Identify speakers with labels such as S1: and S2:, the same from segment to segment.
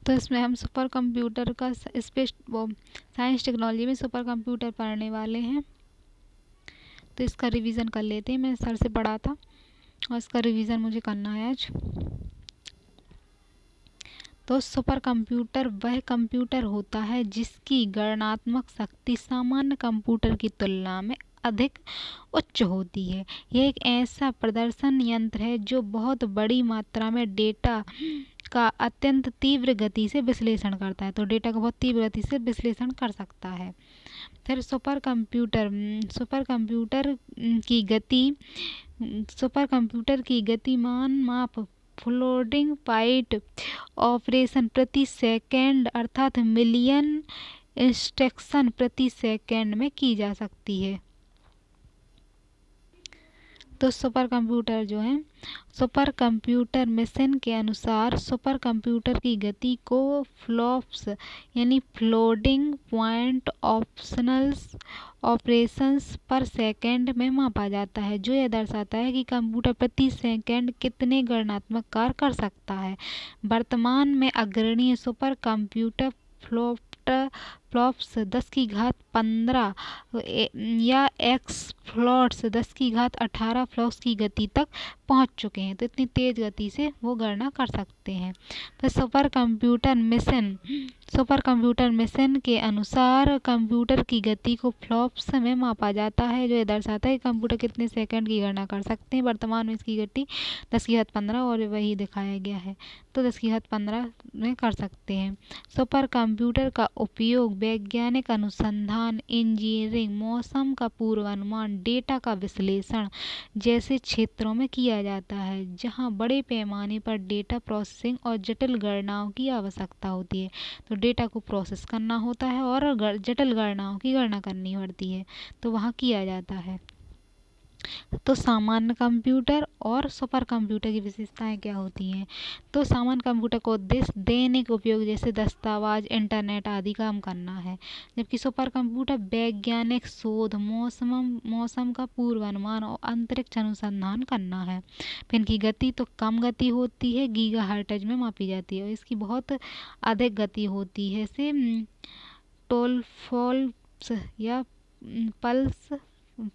S1: तो इसमें हम सुपर कंप्यूटर का स्पेस साइंस टेक्नोलॉजी में सुपर कंप्यूटर पढ़ने वाले हैं। तो इसका रिवीजन कर लेते हैं। मैंने सर से पढ़ा था और इसका रिवीजन मुझे करना है आज। तो सुपर कंप्यूटर वह कंप्यूटर होता है जिसकी गणनात्मक शक्ति सामान्य कंप्यूटर की तुलना में अधिक उच्च होती है। यह एक ऐसा प्रदर्शन यंत्र है जो बहुत बड़ी मात्रा में डेटा का अत्यंत तीव्र गति से विश्लेषण करता है। तो डेटा का बहुत तीव्र गति से विश्लेषण कर सकता है। फिर सुपर कंप्यूटर की गतिमान माप फ्लोटिंग पॉइंट ऑपरेशन प्रति सेकंड अर्थात मिलियन इंस्ट्रक्शन प्रति सेकंड में की जा सकती है। तो सुपर कंप्यूटर जो है, सुपर कंप्यूटर मिशन के अनुसार सुपर कंप्यूटर की गति को फ्लॉप्स यानी फ्लोटिंग पॉइंट ऑपरेशंस पर सेकंड में मापा जाता है, जो यह दर्शाता है कि कंप्यूटर प्रति सेकंड कितने गणनात्मक कार्य कर सकता है। वर्तमान में अग्रणी सुपर कंप्यूटर फ्लॉप्स 10⁻15 या एक्सफ्लॉट्स 10⁻18 फ्लॉप्स की गति तक पहुंच चुके हैं। तो इतनी तेज गति से वो गणना कर सकते हैं। तो सुपर कंप्यूटर मिशन के अनुसार कंप्यूटर की गति को फ्लॉप्स में मापा जाता है, जो ये दर्शाता है कि कंप्यूटर कितने सेकंड की गणना कर सकते हैं। वर्तमान में इसकी गति 10⁻15 और वही दिखाया गया है, तो 10⁻15 में कर सकते हैं। सुपर कंप्यूटर का उपयोग वैज्ञानिक अनुसंधान, इंजीनियरिंग, मौसम का पूर्वानुमान, डेटा का विश्लेषण जैसे क्षेत्रों में किया जाता है, जहां बड़े पैमाने पर डेटा प्रोसेसिंग और जटिल गणनाओं की आवश्यकता होती है। तो डेटा को प्रोसेस करना होता है और जटिल गणनाओं की गणना करनी पड़ती है, तो वहाँ किया जाता है। तो सामान्य कंप्यूटर और सुपर कंप्यूटर की विशेषताएं क्या होती हैं? तो सामान्य कंप्यूटर को उद्देश्य दैनिक उपयोग जैसे दस्तावेज, इंटरनेट आदि काम करना है, जबकि सुपर कंप्यूटर वैज्ञानिक शोध, मौसम का पूर्वानुमान और अंतरिक्ष अनुसंधान करना है। फिर इनकी गति तो कम गति होती है, गीगाहर्ट्ज में मापी जाती है, और इसकी बहुत अधिक गति होती है। इसे टोलफ्लॉप्स या पल्स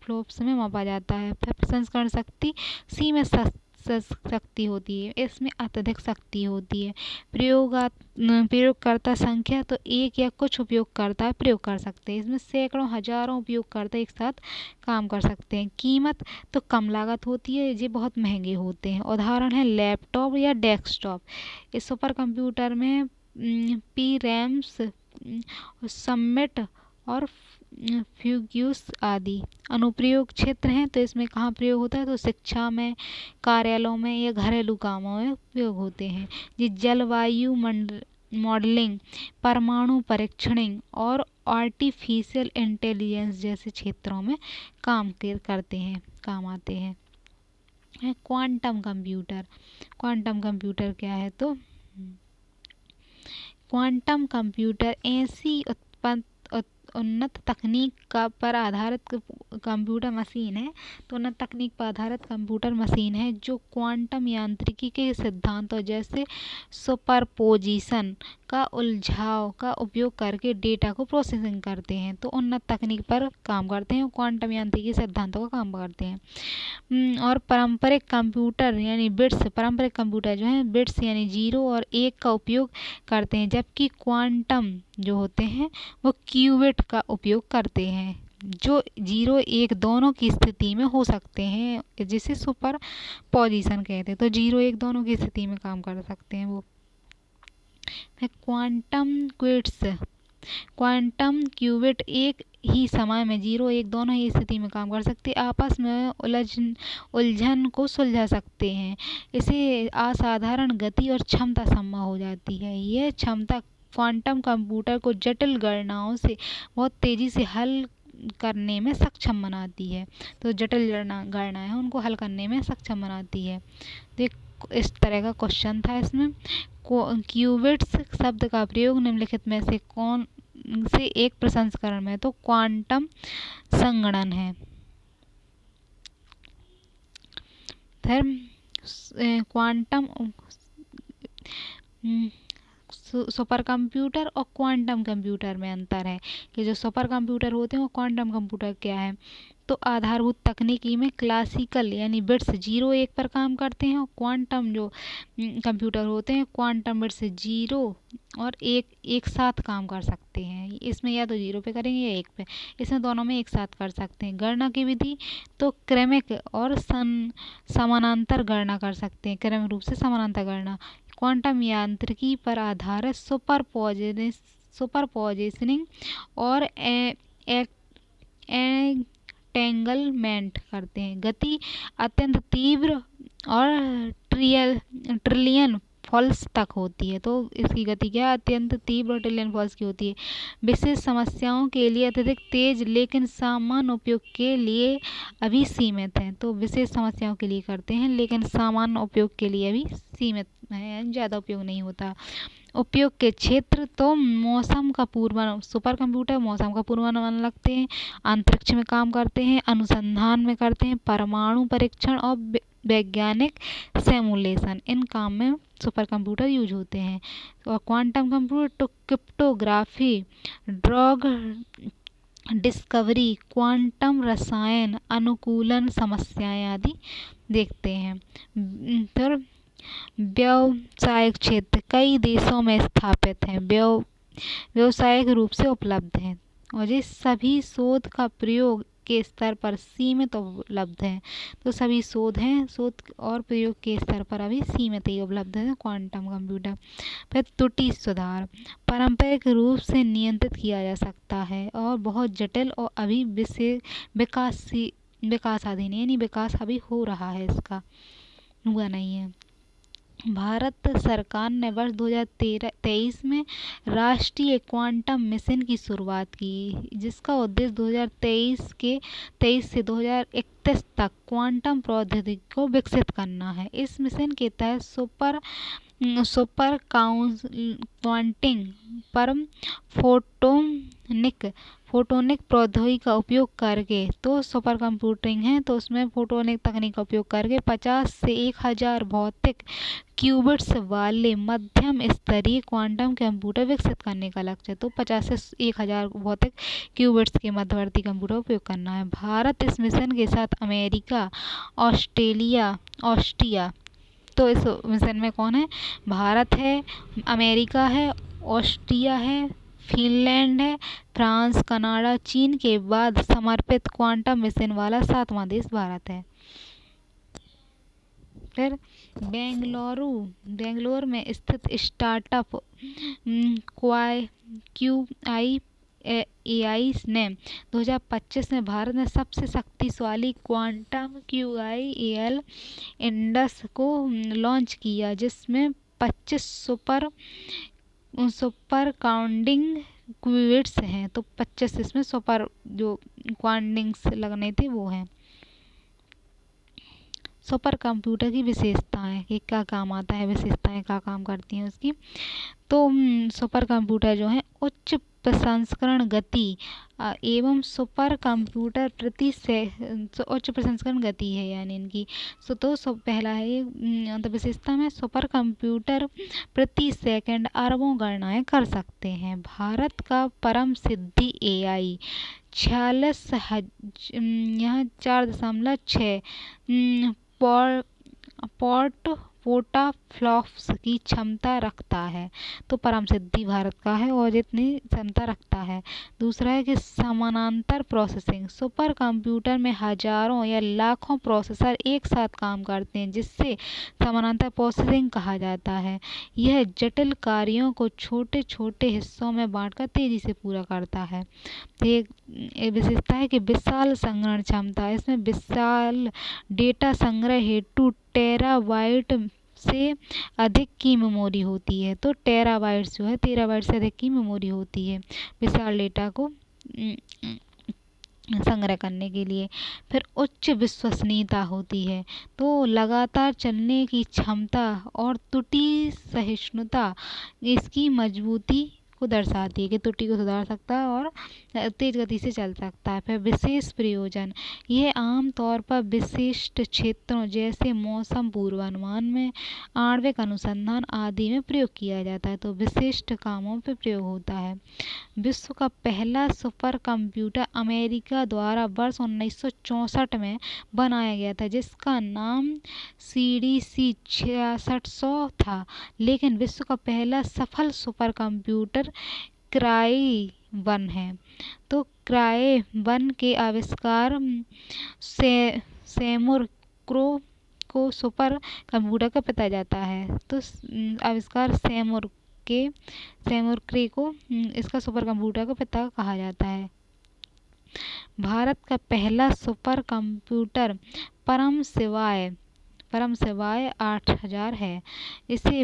S1: फ्लॉप्स में मापा जाता है। फिर प्रसंस्करण शक्ति सीमित शक्ति होती है, इसमें अत्यधिक शक्ति होती है। प्रयोगकर्ता संख्या तो एक या कुछ उपयोगकर्ता प्रयोग कर सकते हैं, इसमें सैकड़ों हजारों उपयोगकर्ता एक साथ काम कर सकते हैं। कीमत तो कम लागत होती है, ये बहुत महंगे होते हैं। उदाहरण है लैपटॉप या डेस्कटॉप। इस सुपर कंप्यूटर में पी-रैम्स, समिट और फ्यूग्यूस आदि अनुप्रयोग क्षेत्र हैं। तो इसमें कहाँ प्रयोग होता है? तो शिक्षा में, कार्यालयों में या घरेलू कामों में उपयोग होते हैं। ये जलवायु मॉडलिंग, परमाणु परीक्षण और आर्टिफिशियल इंटेलिजेंस जैसे क्षेत्रों में काम आते हैं। क्वांटम कंप्यूटर क्या है? तो क्वांटम कंप्यूटर ऐसी उन्नत तकनीक पर आधारित कंप्यूटर मशीन है। तो उन्नत तकनीक पर आधारित कंप्यूटर मशीन है जो क्वांटम यांत्रिकी के सिद्धांतों जैसे सुपरपोजिशन का उलझाव का उपयोग करके डेटा को प्रोसेसिंग करते हैं। तो उन्नत तकनीक पर काम करते हैं, क्वांटम यांत्रिकी सिद्धांतों का काम करते हैं। और पारंपरिक कंप्यूटर जो है बिट्स यानी 0 और 1 का उपयोग करते हैं, जबकि क्वांटम जो होते हैं वो क्यूबिट का उपयोग करते हैं, जो 0 1 दोनों की स्थिति में हो सकते हैं, जिसे सुपर पोजिशन कहते हैं। तो 0 1 दोनों की स्थिति में काम कर सकते हैं वो। क्वांटम क्यूबिट एक ही समय में 0 1 दोनों ही स्थिति में काम कर सकते, आपस में उलझन को सुलझा सकते हैं। इसे असाधारण गति और क्षमता संभव हो जाती है। यह क्षमता क्वांटम कंप्यूटर को जटिल गणनाओं से बहुत तेजी से हल करने में सक्षम बनाती है। तो जटिल गणनाएं हैं उनको हल करने में सक्षम बनाती है। तो इस तरह का क्वेश्चन था इसमें। क्यूबिट्स शब्द का प्रयोग निम्नलिखित में से कौन से एक प्रसंस्करण में? तो क्वांटम संगणन है। फिर क्वांटम सुपर कंप्यूटर और क्वांटम कंप्यूटर में अंतर है कि जो सुपर कंप्यूटर होते हैं वो क्वांटम कंप्यूटर क्या है, तो आधारभूत तकनीकी में क्लासिकल यानी बिट्स 0 1 पर काम करते हैं, और क्वांटम जो कंप्यूटर होते हैं क्वांटम बिट्स 0 और 1 एक साथ काम कर सकते हैं। इसमें या तो 0 पे करेंगे या 1 पे, इसमें दोनों में एक साथ कर सकते हैं। गणना की विधि तो क्रमिक और समानांतर गणना कर सकते हैं, क्रमिक रूप से समानांतर गणना। क्वांटम यांत्रिकी पर आधारित सुपरपोजिशनिंग और एंटेंगलमेंट करते हैं। गति अत्यंत तीव्र और ट्रिलियन फॉल्स तक होती है, तो इसकी गति क्या है, अत्यंत तीव्र और ट्रिलियन फॉल्स की होती है। विशेष समस्याओं के लिए अत्यधिक तेज लेकिन सामान्य उपयोग के लिए अभी सीमित है, तो विशेष समस्याओं के लिए करते हैं लेकिन सामान्य उपयोग के लिए अभी सीमित है, ज़्यादा उपयोग नहीं होता। उपयोग के क्षेत्र तो मौसम का पूर्वानुमान, सुपर कंप्यूटर मौसम का पूर्वानुमान लगते हैं, अंतरिक्ष में काम करते हैं, अनुसंधान में करते हैं, परमाणु परीक्षण और वैज्ञानिक सिमुलेशन, इन काम में सुपर कंप्यूटर यूज होते हैं। और क्वांटम कंप्यूटर तो क्रिप्टोग्राफी, ड्रग डिस्कवरी, क्वांटम रसायन अनुकूलन समस्याएं आदि देखते हैं। फिर व्यावसायिक क्षेत्र कई देशों में स्थापित है, व्यावसायिक रूप से उपलब्ध है, और ये सभी शोध का प्रयोग के स्तर पर सीमित उपलब्ध है, तो सभी शोध हैं, शोध और प्रयोग के स्तर पर अभी सीमित ही उपलब्ध है क्वांटम कंप्यूटर। फिर त्रुटि सुधार पारंपरिक रूप से नियंत्रित किया जा सकता है और बहुत जटिल और अभी विकासाधीन यानी विकास अभी हो रहा है, इसका हुआ नहीं है। भारत सरकार ने वर्ष 2023 में राष्ट्रीय क्वांटम मिशन की शुरुआत की, जिसका उद्देश्य 2023 से 2031 तक क्वांटम प्रौद्योगिकी को विकसित करना है। इस मिशन के तहत सुपर क्वांटिंग पर फोटोनिक प्रौद्योगिकी का उपयोग करके, तो सुपर कंप्यूटिंग है तो उसमें फोटोनिक तकनीक का उपयोग करके 50 से 1000 भौतिक क्यूबिट्स वाले मध्यम स्तरीय क्वांटम कंप्यूटर विकसित करने का लक्ष्य है, तो 50 से 1000 भौतिक क्यूबिट्स के मध्यवर्ती कंप्यूटर का उपयोग करना है। भारत इस मिशन के साथ अमेरिका, ऑस्ट्रिया, तो इस मिशन में कौन है, भारत है, अमेरिका है, ऑस्ट्रिया है, फिनलैंड है, फ्रांस, कनाडा, चीन के बाद समर्पित क्वांटम मिशन वाला 7वां देश भारत है। फिर बेंगलोर में स्थित स्टार्टअप QIAI ने 2025 में भारत में सबसे शक्तिशाली क्वांटम QIAL इंडेक्स को लॉन्च किया, जिसमें 25 सुपर काउंटिंग क्यूबिट्स हैं, तो 25 इसमें सुपर जो क्वांटिंग्स लगने थे वो हैं। सुपर कंप्यूटर की विशेषताएं कि क्या काम आता है, विशेषताएं क्या काम करती हैं उसकी, तो सुपर कंप्यूटर जो है उच्च प्रसंस्करण गति एवं सुपर कंप्यूटर उच्च प्रसंस्करण गति है यानी इनकी, तो पहला है तो विशेषता में सुपर कंप्यूटर प्रति सेकंड अरबों गणनाएं कर सकते हैं। भारत का परम सिद्धि AI 4.6 पोटाफ्लॉप्स की क्षमता रखता है, तो परम सिद्धि भारत का है और जितनी क्षमता रखता है। दूसरा है कि समानांतर प्रोसेसिंग, सुपर कंप्यूटर में हजारों या लाखों प्रोसेसर एक साथ काम करते हैं, जिससे समानांतर प्रोसेसिंग कहा जाता है। यह जटिल कार्यों को छोटे छोटे हिस्सों में बांटकर तेजी से पूरा करता है। एक विशेषता है कि विशाल संग्रहण क्षमता, इसमें विशाल डेटा संग्रह हेतु टेराबाइट से अधिक की मेमोरी होती है, तो टेराबाइट जो है टेराबाइट से अधिक की मेमोरी होती है विशाल डेटा को संग्रह करने के लिए। फिर उच्च विश्वसनीयता होती है, तो लगातार चलने की क्षमता और त्रुटि सहिष्णुता इसकी मजबूती को दर्शाती है कि त्रुटि को सुधार सकता है और तेज गति से चल सकता है। फिर विशेष प्रयोजन, यह आमतौर पर विशिष्ट क्षेत्रों जैसे मौसम पूर्वानुमान में, आणविक अनुसंधान आदि में प्रयोग किया जाता है। तो विशिष्ट कामों पर प्रयोग होता है। विश्व का पहला सुपर कंप्यूटर अमेरिका द्वारा वर्ष 1964 में बनाया गया था, जिसका नाम CDC 6600 था। लेकिन विश्व का पहला सफल सुपर कंप्यूटर क्राई 1 है। तो क्राई 1 के आविष्कार सेमुर क्रो को सुपर कंप्यूटर का पिता जाता है। तो आविष्कार सेमुर क्रे को इसका सुपर कंप्यूटर का पिता कहा जाता है। भारत का पहला सुपर कंप्यूटर परम शिवाय 8000 है। इसे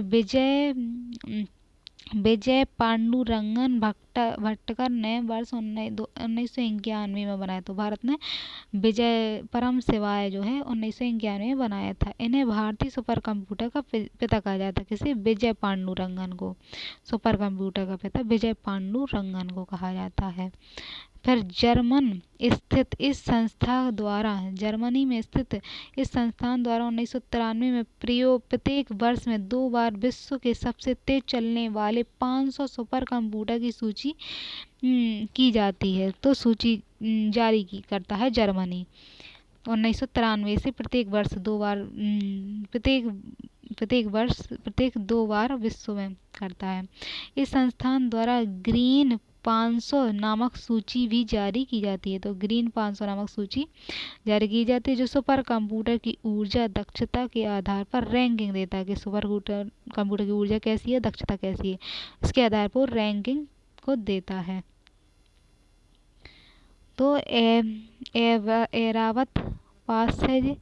S1: विजय पांडुरंगन भट्टकर ने वर्ष 1991 में बनाया। तो भारत ने विजय परम शिवाय जो है 1991 में बनाया था। इन्हें भारतीय सुपर कंप्यूटर का पिता कहा जाता है। किसे? विजय पांडुरंगन को सुपर कंप्यूटर का पिता विजय पांडुरंगन को कहा जाता है। फिर जर्मनी में स्थित इस संस्थान द्वारा 1993 में प्रत्येक वर्ष में 2 बार विश्व के सबसे तेज चलने वाले 500 सुपर कंप्यूटर की सूची की जाती है। तो सूची जारी करता है जर्मनी। 1993 से प्रत्येक प्रत्येक 2 बार विश्व में करता है। इस संस्थान द्वारा ग्रीन 500 नामक सूची भी जारी की जाती है। तो ग्रीन 500 नामक सूची जारी की जाती है, जो सुपर कंप्यूटर की ऊर्जा दक्षता के आधार पर रैंकिंग देता है कि सुपर कंप्यूटर की ऊर्जा कैसी है, दक्षता कैसी है, इसके आधार पर रैंकिंग को देता है। तो एरावत पास है जी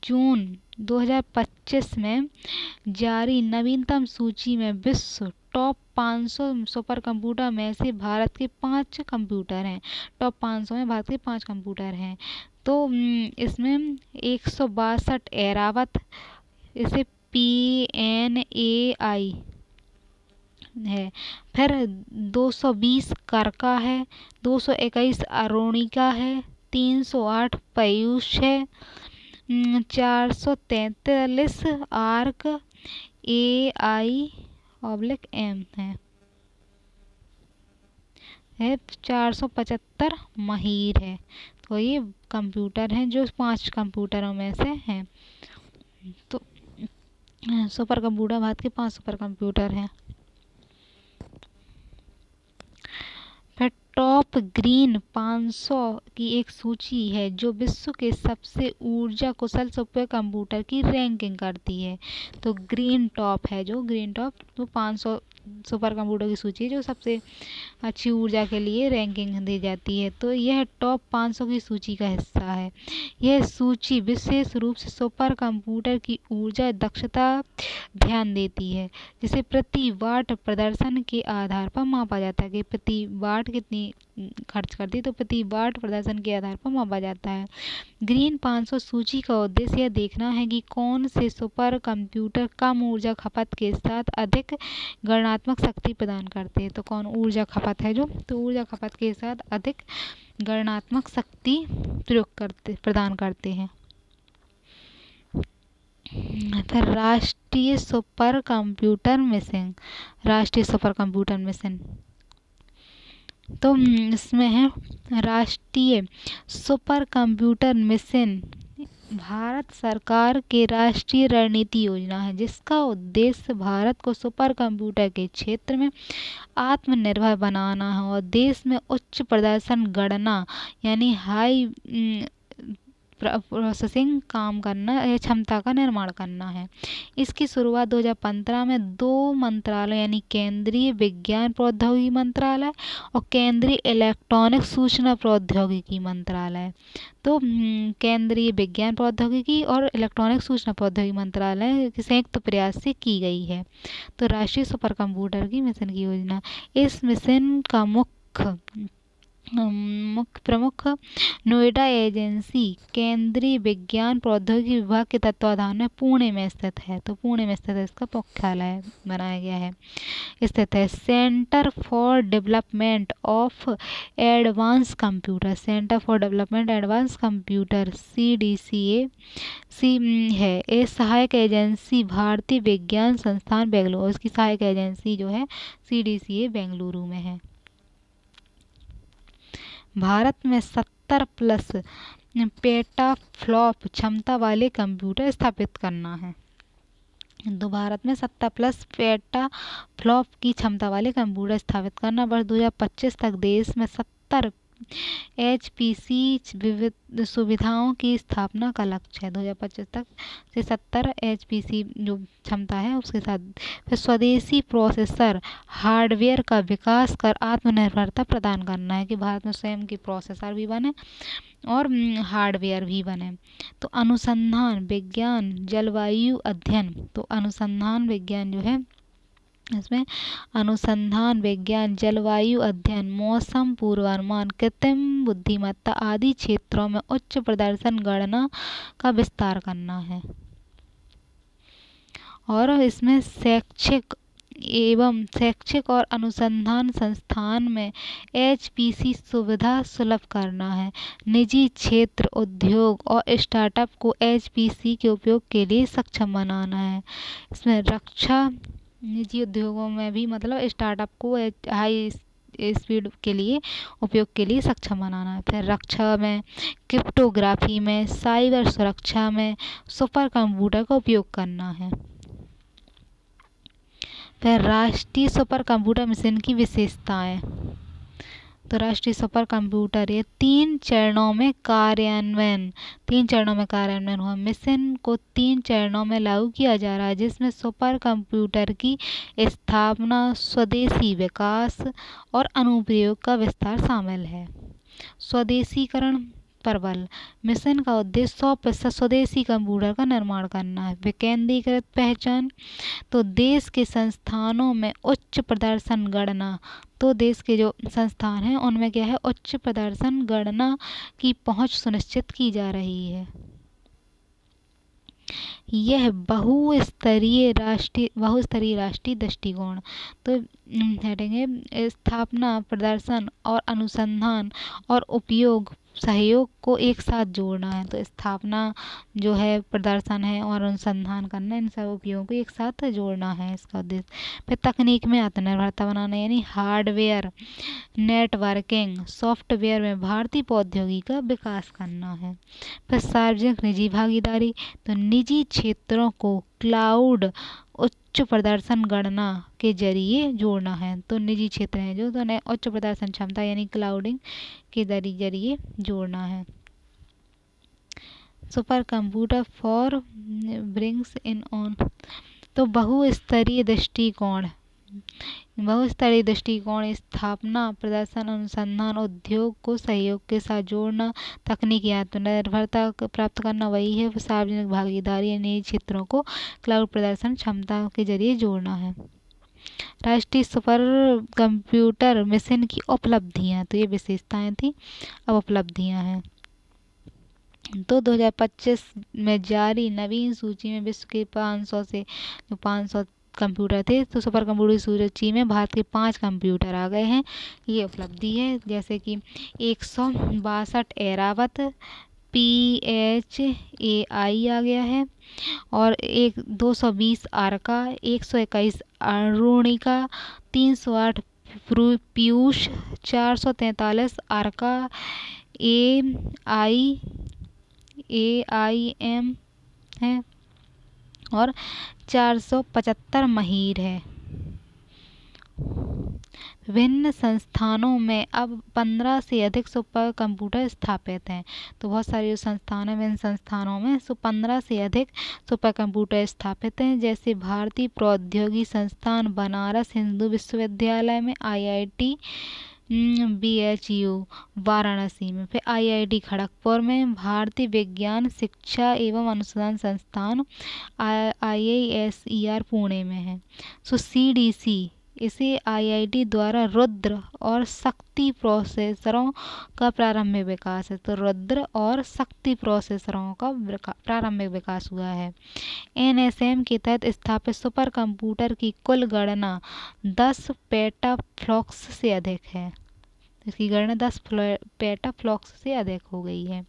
S1: जून 2025 में जारी नवीनतम सूची में विश्व टॉप 500 सुपर कंप्यूटर में से भारत के 5 कंप्यूटर हैं। टॉप 500 में भारत के 5 कंप्यूटर हैं। तो इसमें 162 एरावत, इसे PNAI है। फिर 220 करका है, 221 अरुणिका है, 308 पयूष है, 443 आर्क AI/M है, 475 महीर है। तो ये कंप्यूटर हैं जो 5 कंप्यूटरों में से हैं। तो सुपर कंप्यूटर, भारत के 5 सुपर कंप्यूटर हैं। फिर टॉप ग्रीन 500 की एक सूची है जो विश्व के सबसे ऊर्जा कुशल सुपर कंप्यूटर की रैंकिंग करती है। तो ग्रीन टॉप है, जो ग्रीन टॉप तो 500 सुपर कंप्यूटर की सूची है जो सबसे अच्छी ऊर्जा के लिए रैंकिंग दी जाती है। तो यह टॉप 500 की सूची का हिस्सा है। यह सूची विशेष रूप से सुपर कंप्यूटर की ऊर्जा दक्षता ध्यान देती है, जिसे प्रति वाट प्रदर्शन के आधार पर मापा जाता है कि प्रति वाट कितनी खर्च करती है। तो प्रति वाट प्रदर्शन के आधार पर मापा जाता है। ग्रीन 500 सूची का उद्देश्य यह देखना है कि कौन से सुपर कंप्यूटर कम ऊर्जा खपत के साथ अधिक गणनात्मक शक्ति प्रदान करते हैं। तो कौन ऊर्जा खपत है जो, तो ऊर्जा खपत के साथ अधिक गणनात्मक शक्ति प्रदान करते हैं। फिर राष्ट्रीय सुपर कंप्यूटर मिशन, तो इसमें है राष्ट्रीय सुपर कंप्यूटर मिशन भारत सरकार के राष्ट्रीय रणनीति योजना है, जिसका उद्देश्य भारत को सुपर कंप्यूटर के क्षेत्र में आत्मनिर्भर बनाना है और देश में उच्च प्रदर्शन गणना यानी हाई प्रोसेसिंग काम करना या क्षमता का निर्माण करना है। इसकी शुरुआत 2015 में 2 मंत्रालय यानी केंद्रीय विज्ञान प्रौद्योगिकी मंत्रालय और केंद्रीय इलेक्ट्रॉनिक सूचना प्रौद्योगिकी मंत्रालय, तो केंद्रीय विज्ञान प्रौद्योगिकी और इलेक्ट्रॉनिक सूचना प्रौद्योगिकी मंत्रालय के संयुक्त प्रयास से की गई है। तो राष्ट्रीय सुपर कंप्यूटर की मिशन की योजना, इस मिशन का मुख्य मुख्य प्रमुख नोएडा एजेंसी केंद्रीय विज्ञान प्रौद्योगिकी विभाग के तत्वाधान में पुणे में स्थित है। तो पुणे में स्थित है, इसका मुख्यालय बनाया गया है, स्थित है। Centre for development of advance computer, centre for development advance computer CDCA है। ये सहायक एजेंसी भारतीय विज्ञान संस्थान बेंगलुरु, इसकी सहायक एजेंसी जो है CDCA बेंगलुरु में है। भारत में 70+ पेटाफ्लॉप क्षमता वाले कंप्यूटर स्थापित करना है। तो भारत में 70+ पेटाफ्लॉप की क्षमता वाले कंप्यूटर स्थापित करना। वर्ष 2025 तक देश में 70 HPC विविध सुविधाओं की स्थापना का लक्ष्य है। 2025 तक से 70 HPC जो क्षमता है उसके साथ। फिर स्वदेशी प्रोसेसर हार्डवेयर का विकास कर आत्मनिर्भरता प्रदान करना है कि भारत में स्वयं की प्रोसेसर भी बने और हार्डवेयर भी बने। तो अनुसंधान विज्ञान जलवायु अध्ययन, तो अनुसंधान विज्ञान जो है इसमें अनुसंधान विज्ञान जलवायु अध्ययन मौसम पूर्वानुमान कृत्रिम बुद्धिमत्ता आदि क्षेत्रों में उच्च प्रदर्शन गणना का विस्तार करना है। और इसमें शैक्षिक और अनुसंधान संस्थान में HPC सुविधा सुलभ करना है। निजी क्षेत्र उद्योग और स्टार्टअप को HPC के उपयोग के लिए सक्षम बनाना है। इसमें रक्षा निजी उद्योगों में भी मतलब स्टार्टअप को हाई स्पीड के लिए उपयोग के लिए सक्षम बनाना है। फिर रक्षा में क्रिप्टोग्राफी में साइबर सुरक्षा में सुपर कंप्यूटर का उपयोग करना है। फिर राष्ट्रीय सुपर कंप्यूटर मिशन की विशेषताएं। तो राष्ट्रीय सुपर कंप्यूटर ये 3 चरणों में कार्यान्वयन हुआ। मिशन को 3 चरणों में लागू किया जा रहा है, जिसमें सुपर कंप्यूटर की स्थापना स्वदेशी विकास और अनुप्रयोग का विस्तार शामिल है। स्वदेशीकरण पर बल। मिशन का उद्देश्य 100% स्वदेशी कंप्यूटर का निर्माण करना है। विकेंद्रीकृत पहचान, तो देश के संस्थानों में उच्च प्रदर्शन गणना, तो देश के जो संस्थान हैं उनमें क्या है उच्च प्रदर्शन गणना की पहुंच सुनिश्चित की जा रही है। यह बहुस्तरीय राष्ट्रीय दृष्टिकोण। तो हेडिंग है स्थापना प्रदर्शन और अनुसंधान और उपयोग सहयोग को एक साथ जोड़ना है। तो स्थापना जो है प्रदर्शन है और अनुसंधान करना, इन सब उपयोगों को एक साथ जोड़ना है इसका उद्देश्य। फिर तकनीक में आत्मनिर्भरता बनाना यानी हार्डवेयर नेटवर्किंग सॉफ्टवेयर में भारतीय प्रौद्योगिकी का विकास करना है। फिर सार्वजनिक निजी भागीदारी, तो निजी क्षेत्रों को क्लाउड उच्च प्रदर्शन गणना के जरिए जोड़ना है। तो निजी क्षेत्र हैं जो तो उच्च प्रदर्शन क्षमता यानी क्लाउडिंग के जरिए जोड़ना है। Super computer for brings in on, तो बहुस्तरीय दृष्टिकोण स्थापना प्रदर्शन अनुसंधान उद्योग को सहयोग के साथ जोड़ना, तकनीकी आत्मनिर्भरता प्राप्त करना, वही है सार्वजनिक भागीदारी या निजी क्षेत्रों को क्लाउड प्रदर्शन क्षमता के जरिए जोड़ना है। राष्ट्रीय सुपर कंप्यूटर मिशन की उपलब्धियां, तो ये विशेषताएं थी, अब उपलब्धियां हैं। तो 2025 में जारी नवीन सूची में विश्व के 500 कंप्यूटर थे, तो सुपर कंप्यूटर सूची में भारत के 5 कंप्यूटर आ गए हैं। ये उपलब्धि है, जैसे कि 162 एरावत PHAI आ गया है और 220 आर्का, 121 अरुणिका, 308 पीयूष, 443 आर्का AIM है और 475 महीर है। विभिन्न संस्थानों में अब 15 से अधिक सुपर कंप्यूटर स्थापित हैं। तो बहुत सारे जो संस्थान हैं इन संस्थानों में 15 से अधिक सुपर कंप्यूटर स्थापित हैं, जैसे भारतीय प्रौद्योगिकी संस्थान बनारस हिंदू विश्वविद्यालय में, IIT BHU वाराणसी में, फिर IIT खड़गपुर में, भारतीय विज्ञान शिक्षा एवं अनुसंधान संस्थान IISER पुणे में है। CDC इसे आईआईटी द्वारा रुद्र और शक्ति प्रोसेसरों का प्रारंभिक विकास है। तो रुद्र और शक्ति प्रोसेसरों का प्रारंभिक विकास हुआ है। एनएसएम के तहत स्थापित सुपर कंप्यूटर की कुल गणना 10 पेटाफ्लॉप्स से अधिक है। इसकी गणना 10 पेटाफ्लॉप्स से अधिक हो गई है।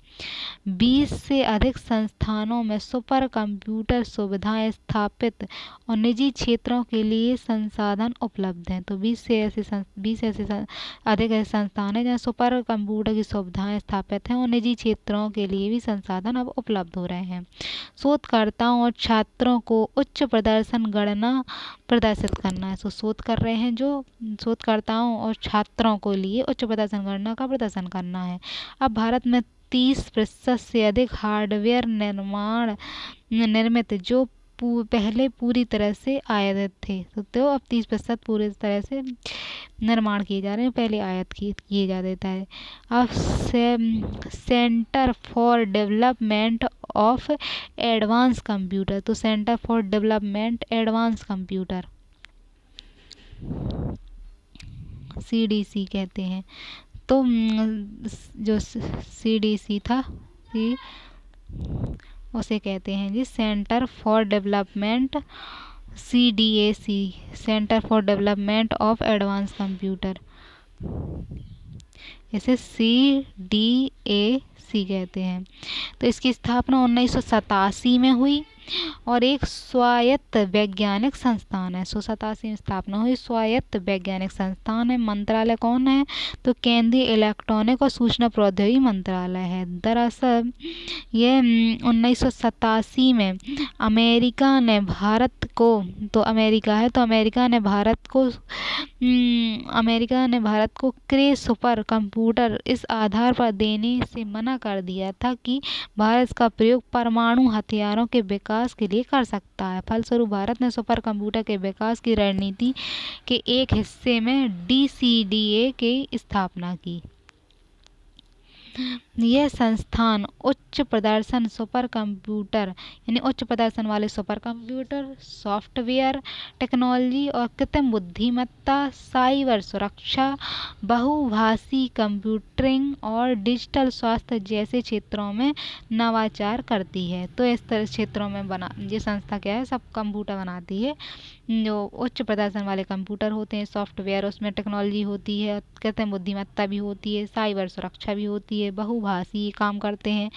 S1: 20 से अधिक संस्थानों में सुपर कंप्यूटर सुविधाएं स्थापित और निजी क्षेत्रों के लिए संसाधन उपलब्ध हैं। तो 20 से अधिक ऐसे संस्थान हैं जहाँ सुपर कंप्यूटर की सुविधाएं स्थापित हैं और निजी क्षेत्रों के लिए भी संसाधन अब उपलब्ध हो रहे हैं। शोधकर्ताओं और छात्रों को उच्च प्रदर्शन गणना प्रदर्शित करना है। तो शोध कर रहे हैं जो शोधकर्ताओं और छात्रों को लिए उच्च प्रदर्शन गणना का प्रदर्शन करना है। अब भारत में 30% से अधिक हार्डवेयर निर्मित जो पहले पूरी तरह से आयातित थे, तो अब 30% पूरी तरह से निर्माण किए जा रहे हैं, पहले आयात किए जा देता है। अब centre for development of advance computer, तो centre for development advance computer CDC कहते हैं। तो जो CDC था उसे कहते हैं जी centre for development, CDAC, centre for development of advance computer, इसे CDAC कहते हैं। तो इसकी स्थापना 1987 में हुई और एक स्वायत्त वैज्ञानिक संस्थान है। 1987 में स्थापना हुई, स्वायत्त वैज्ञानिक संस्थान है। मंत्रालय कौन है? तो केंद्रीय इलेक्ट्रॉनिक और सूचना प्रौद्योगिकी मंत्रालय है। दरअसल ये 1987 में अमेरिका ने भारत को, तो अमेरिका है, तो अमेरिका ने भारत को क्रे सुपर कंप्यूटर इस आधार पर देने से मना कर दिया था कि भारत का प्रयोग परमाणु हथियारों के विकास के लिए कर सकता है। फलस्वरूप भारत ने सुपर कंप्यूटर के विकास की रणनीति के एक हिस्से में DCDA की स्थापना की। यह संस्थान उच्च प्रदर्शन सुपर कंप्यूटर यानी उच्च प्रदर्शन वाले सुपर कंप्यूटर, सॉफ्टवेयर टेक्नोलॉजी और कृत्रिम बुद्धिमत्ता, साइबर सुरक्षा, बहुभाषी कंप्यूटिंग और डिजिटल स्वास्थ्य जैसे क्षेत्रों में नवाचार करती है। तो इस तरह क्षेत्रों में ये संस्था क्या है, सब कंप्यूटर बनाती है। जो उच्च प्रदर्शन वाले कंप्यूटर होते हैं, सॉफ्टवेयर, उसमें टेक्नोलॉजी होती है, कृत्रिम बुद्धिमत्ता भी होती है, साइबर सुरक्षा भी होती है, बहुभाषी काम करते हैं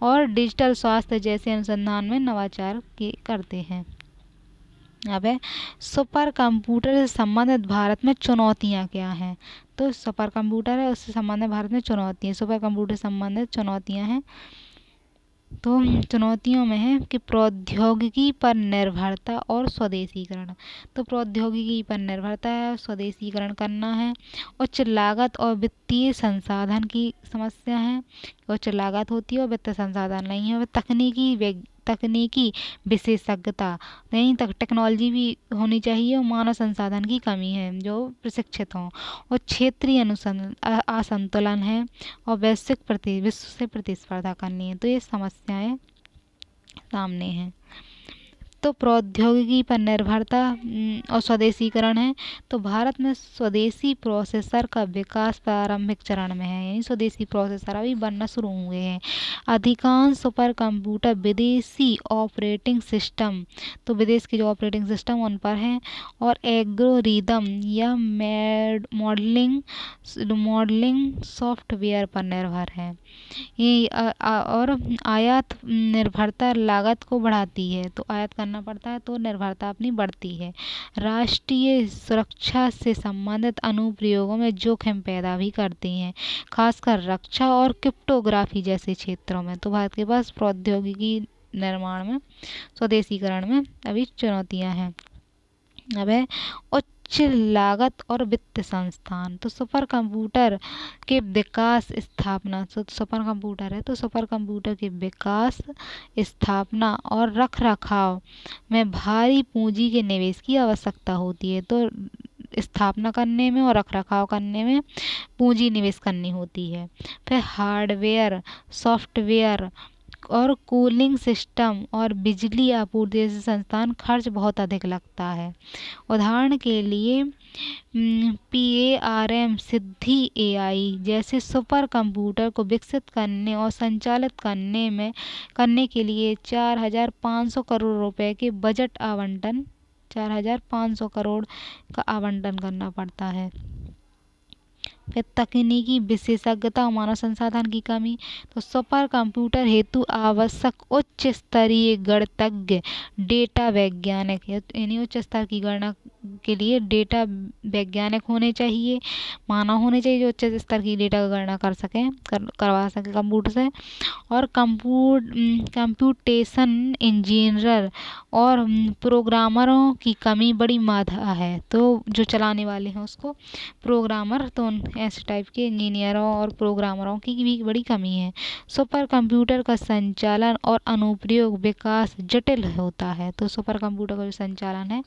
S1: और डिजिटल स्वास्थ्य जैसे अनुसंधान में नवाचार करते हैं। अब है सुपर कंप्यूटर से संबंधित भारत में चुनौतियां क्या हैं? तो सुपर कंप्यूटर है, उससे संबंधित भारत में चुनौतियां, सुपर कंप्यूटर से संबंधित चुनौतियां हैं। तो चुनौतियों में है कि प्रौद्योगिकी पर निर्भरता और स्वदेशीकरण। तो प्रौद्योगिकी पर निर्भरता है, स्वदेशीकरण करना है। उच्च लागत और वित्तीय संसाधन की समस्या है, उच्च लागत होती है और वित्तीय संसाधन नहीं है। तकनीकी विशेषज्ञता नहीं, टेक्नोलॉजी भी होनी चाहिए और मानव संसाधन की कमी है जो प्रशिक्षित हों, और क्षेत्रीय असंतुलन है और विश्व से प्रतिस्पर्धा करनी है। तो ये समस्याएं सामने हैं। तो प्रौद्योगिकी पर निर्भरता और स्वदेशीकरण है। तो भारत में स्वदेशी प्रोसेसर का विकास प्रारंभिक चरण में है, यानी स्वदेशी प्रोसेसर अभी बनना शुरू हुए हैं। अधिकांश सुपर कंप्यूटर विदेशी ऑपरेटिंग सिस्टम, तो विदेश के जो ऑपरेटिंग सिस्टम उन पर हैं, और एल्गोरिदम या मॉडलिंग सॉफ्टवेयर पर निर्भर है। ये और आयात निर्भरता लागत को बढ़ाती है, तो आयात करना पड़ता है तो निर्भरता अपनी बढ़ती है। राष्ट्रीय सुरक्षा से संबंधित अनुप्रयोगों में जोखिम पैदा भी करती हैं, खासकर रक्षा और क्रिप्टोग्राफी जैसे क्षेत्रों में। तो भारत के पास प्रौद्योगिकी निर्माण में, स्वदेशीकरण में अभी चुनौतियां हैं। अब है उच्च लागत और वित्त संस्थान। तो सुपर कंप्यूटर के विकास स्थापना, सुपर कंप्यूटर है तो सुपर कंप्यूटर के विकास, स्थापना और रख रखाव में भारी पूंजी के निवेश की आवश्यकता होती है। तो स्थापना करने में और रख रखाव करने में पूंजी निवेश करनी होती है। फिर हार्डवेयर, सॉफ्टवेयर और कूलिंग सिस्टम और बिजली आपूर्ति जैसे संस्थान खर्च बहुत अधिक लगता है। उदाहरण के लिए PARM सिद्धि AI जैसे सुपर कंप्यूटर को विकसित करने और संचालित करने के लिए 4,500 करोड़ रुपए के बजट आवंटन 4,500 करोड़ का आवंटन करना पड़ता है। फिर तकनीकी विशेषज्ञता और मानव संसाधन की कमी, तो सुपर कंप्यूटर हेतु आवश्यक उच्च स्तरीय गणितज्ञ, डेटा वैज्ञानिक यानी उच्च स्तर की गणना के लिए डेटा वैज्ञानिक होने चाहिए, मानव होने चाहिए जो उच्च स्तर की डेटा की गणना करवा सके कंप्यूटर से। और कंप्यूटेशन इंजीनियर और प्रोग्रामरों की कमी बड़ी बाधा है। तो जो चलाने वाले हैं उसको प्रोग्रामर, तो ऐसे टाइप के इंजीनियरों और प्रोग्रामरों की भी बड़ी कमी है। सुपर कंप्यूटर का संचालन और अनुप्रयोग विकास जटिल होता है। तो सुपर कंप्यूटर का जो संचालन है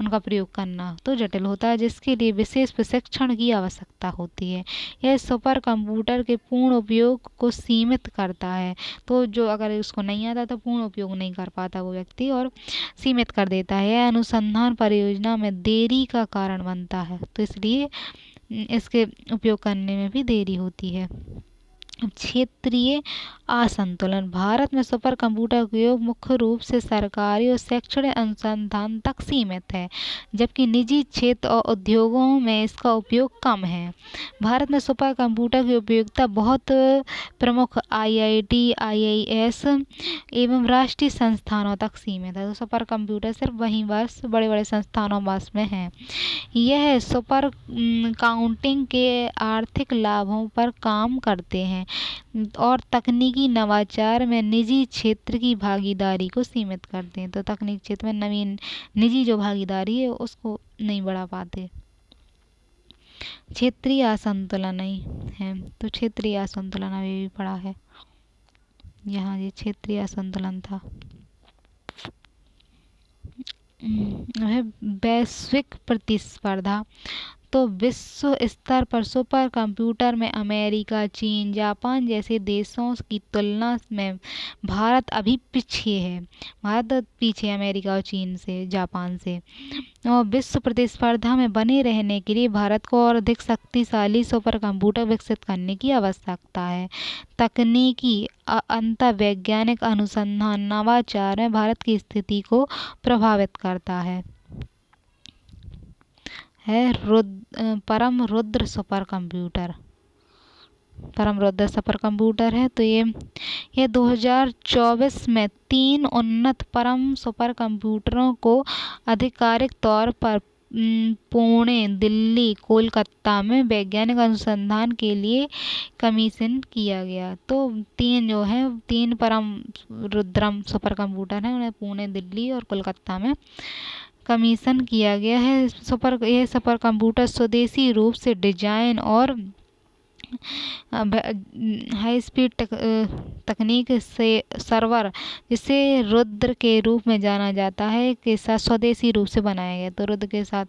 S1: उनका प्रयोग करना तो जटिल होता है, जिसके लिए विशेष प्रशिक्षण की आवश्यकता होती है। यह सुपर कंप्यूटर के पूर्ण उपयोग को सीमित करता है। तो जो अगर उसको नहीं आता तो पूर्ण उपयोग नहीं कर पाता वो व्यक्ति और सीमित कर देता है। यह अनुसंधान परियोजना में देरी का कारण बनता है, तो इसलिए इसके उपयोग करने में भी देरी होती है। क्षेत्रीय असंतुलन, भारत में सुपर कंप्यूटर का उपयोग मुख्य रूप से सरकारी और शैक्षणिक अनुसंधान तक सीमित है, जबकि निजी क्षेत्र और उद्योगों में इसका उपयोग कम है। भारत में सुपर कंप्यूटर की उपयोगिता बहुत प्रमुख IIT, IIS एवं राष्ट्रीय संस्थानों तक सीमित है। तो सुपर कंप्यूटर सिर्फ वहीं बस बड़े बड़े संस्थानों बस में है। यह सुपर काउंटिंग के आर्थिक लाभों पर काम करते हैं और तकनीकी नवाचार में निजी क्षेत्र की भागीदारी को सीमित करते हैं। तो तकनीक क्षेत्र में नवीन निजी जो भागीदारी है उसको नहीं बढ़ा पाते। क्षेत्रीय असंतुलन नहीं है, तो क्षेत्रीय असंतुलन अभी भी पड़ा है। यहाँ ये क्षेत्रीय असंतुलन था। वैश्विक प्रतिस्पर्धा, तो विश्व स्तर पर सुपर कंप्यूटर में अमेरिका, चीन, जापान जैसे देशों की तुलना में भारत अभी पीछे है। भारत पीछे अमेरिका और चीन से, जापान से। और विश्व प्रतिस्पर्धा में बने रहने के लिए भारत को और अधिक शक्तिशाली सुपर कंप्यूटर विकसित करने की आवश्यकता है। तकनीकी अंतर्वैज्ञानिक अनुसंधान नवाचार में भारत की स्थिति को प्रभावित करता है। परम रुद्र सुपर कंप्यूटर, परम रुद्र सुपर कंप्यूटर है। तो ये 2024 में 3 उन्नत परम सुपर कंप्यूटरों को आधिकारिक तौर पर पुणे, दिल्ली, कोलकाता में वैज्ञानिक अनुसंधान के लिए कमीशन किया गया। तो 3 परम रुद्रम सुपर कंप्यूटर हैं, उन्हें पुणे, दिल्ली और कोलकाता में कमीशन किया गया है। यह सुपर कंप्यूटर स्वदेशी रूप से डिजाइन और हाई स्पीड तकनीक से सर्वर, जिसे रुद्र के रूप में जाना जाता है, के साथ स्वदेशी रूप से बनाया गया। तो रुद्र के साथ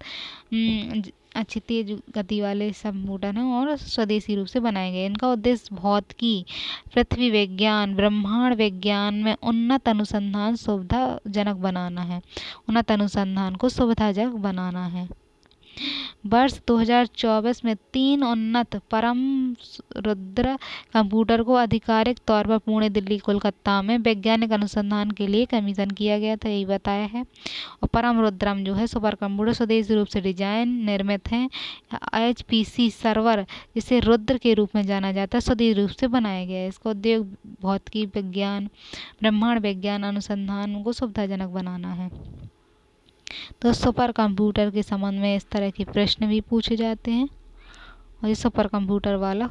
S1: अच्छी तेज गति वाले कंप्यूटर हैं और स्वदेशी रूप से बनाए गए। इनका उद्देश्य भौतिकी, पृथ्वी विज्ञान, ब्रह्मांड विज्ञान में उन्नत अनुसंधान को सुविधाजनक बनाना है। वर्ष 2024 में 3 उन्नत परम रुद्र कंप्यूटर को आधिकारिक तौर पर पुणे, दिल्ली, कोलकाता में वैज्ञानिक अनुसंधान के लिए कमीशन किया गया था, यही बताया है। और परम रुद्रम जो है सुपर कंप्यूटर स्वदेशी रूप से डिजाइन निर्मित हैं। HPC सर्वर, जिसे रुद्र के रूप में जाना जाता है, स्वदेशी रूप से बनाया गया है। इसका उद्योग भौतिकी विज्ञान, ब्रह्मांड विज्ञान अनुसंधान को सुविधाजनक बनाना है। तो सुपर कंप्यूटर के संबंध में इस तरह के प्रश्न भी पूछे जाते हैं और ये सुपर कंप्यूटर वाला